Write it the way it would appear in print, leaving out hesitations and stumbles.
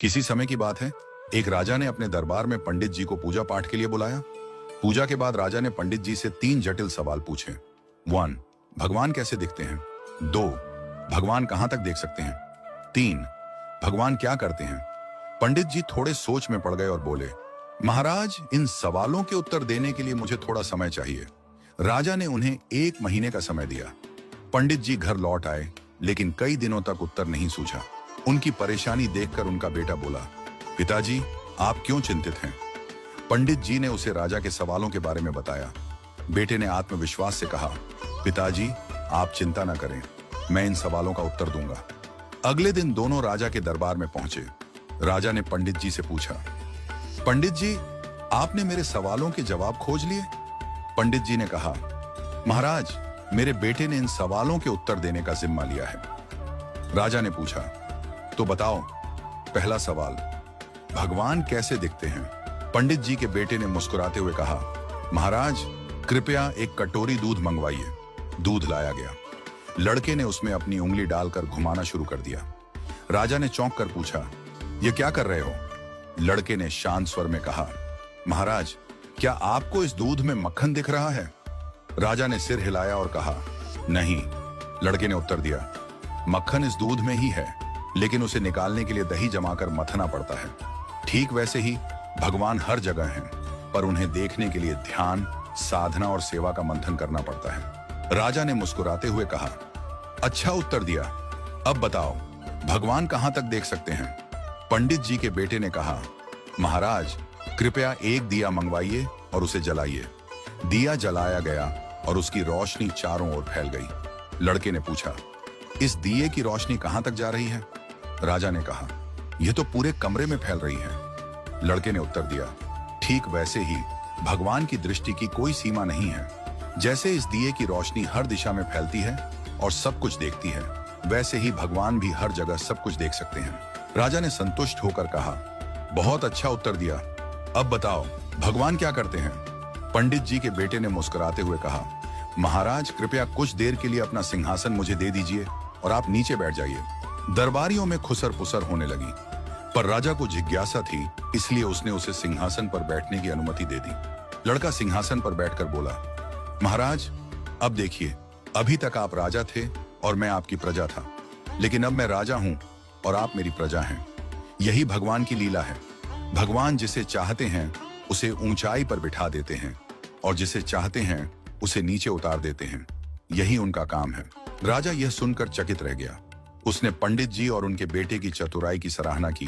किसी समय की बात है, एक राजा ने अपने दरबार में पंडित जी को पूजा पाठ के लिए बुलाया। पूजा के बाद राजा ने पंडित जी से 3 जटिल सवाल पूछे। 1. भगवान कैसे दिखते हैं? 2. भगवान कहां तक देख सकते हैं? 3. भगवान क्या करते हैं? पंडित जी थोड़े सोच में पड़ गए और बोले, महाराज, इन सवालों के उत्तर देने के लिए मुझे थोड़ा समय चाहिए। राजा ने उन्हें 1 महीने का समय दिया। पंडित जी घर लौट आए, लेकिन कई दिनों तक उत्तर नहीं सूझा। उनकी परेशानी देखकर उनका बेटा बोला, पिताजी, आप क्यों चिंतित हैं? पंडित जी ने उसे राजा के सवालों के बारे में बताया। बेटे ने आत्मविश्वास से कहा, पिताजी, आप चिंता न करें, मैं इन सवालों का उत्तर दूंगा। अगले दिन दोनों राजा के दरबार में पहुंचे। राजा ने पंडित जी से पूछा, पंडित जी, आपने मेरे सवालों के जवाब खोज लिए? पंडित जी ने कहा, महाराज, मेरे बेटे ने इन सवालों के उत्तर देने का जिम्मा लिया है। राजा ने पूछा, तो बताओ, पहला सवाल, भगवान कैसे दिखते हैं? पंडित जी के बेटे ने मुस्कुराते हुए कहा, महाराज, कृपया एक कटोरी दूध मंगवाइए। दूध लाया गया। लड़के ने उसमें अपनी उंगली डालकर घुमाना शुरू कर दिया। राजा ने चौंक कर पूछा, यह क्या कर रहे हो? लड़के ने शांत स्वर में कहा, महाराज, क्या आपको इस दूध में मक्खन दिख रहा है? राजा ने सिर हिलाया और कहा, नहीं। लड़के ने उत्तर दिया, मक्खन इस दूध में ही है, लेकिन उसे निकालने के लिए दही जमाकर मथना पड़ता है। ठीक वैसे ही भगवान हर जगह हैं, पर उन्हें देखने के लिए ध्यान, साधना और सेवा का मंथन करना पड़ता है। राजा ने मुस्कुराते हुए कहा, अच्छा उत्तर दिया। अब बताओ, भगवान कहां तक देख सकते हैं? पंडित जी के बेटे ने कहा, महाराज, कृपया एक दिया मंगवाइए और उसे जलाइए। दिया जलाया गया और उसकी रोशनी चारों ओर फैल गई। लड़के ने पूछा, इस दिए की रोशनी कहां तक जा रही है? राजा ने कहा, यह तो पूरे कमरे में फैल रही है। लड़के ने उत्तर दिया, ठीक वैसे ही भगवान की दृष्टि की कोई सीमा नहीं है। जैसे इस दिए की रोशनी हर दिशा में फैलती है और सब कुछ देखती है, वैसे ही भगवान भी हर जगह सब कुछ देख सकते हैं। राजा ने संतुष्ट होकर कहा, बहुत अच्छा उत्तर दिया। अब बताओ, भगवान क्या करते हैं? पंडित जी के बेटे ने मुस्कुराते हुए कहा, महाराज, कृपया कुछ देर के लिए अपना सिंहासन मुझे दे दीजिए और आप नीचे बैठ जाइए। दरबारियों में खुसर पुसर होने लगी, पर राजा को जिज्ञासा थी, इसलिए उसने उसे सिंहासन पर बैठने की अनुमति दे दी। लड़का सिंहासन पर बैठकर बोला, महाराज, अब देखिए, अभी तक आप राजा थे और मैं आपकी प्रजा था, लेकिन अब मैं राजा हूं और आप मेरी प्रजा हैं। यही भगवान की लीला है। भगवान जिसे चाहते हैं उसे ऊंचाई पर बिठा देते हैं और जिसे चाहते हैं उसे नीचे उतार देते हैं। यही उनका काम है। राजा यह सुनकर चकित रह गया। उसने पंडित जी और उनके बेटे की चतुराई की सराहना की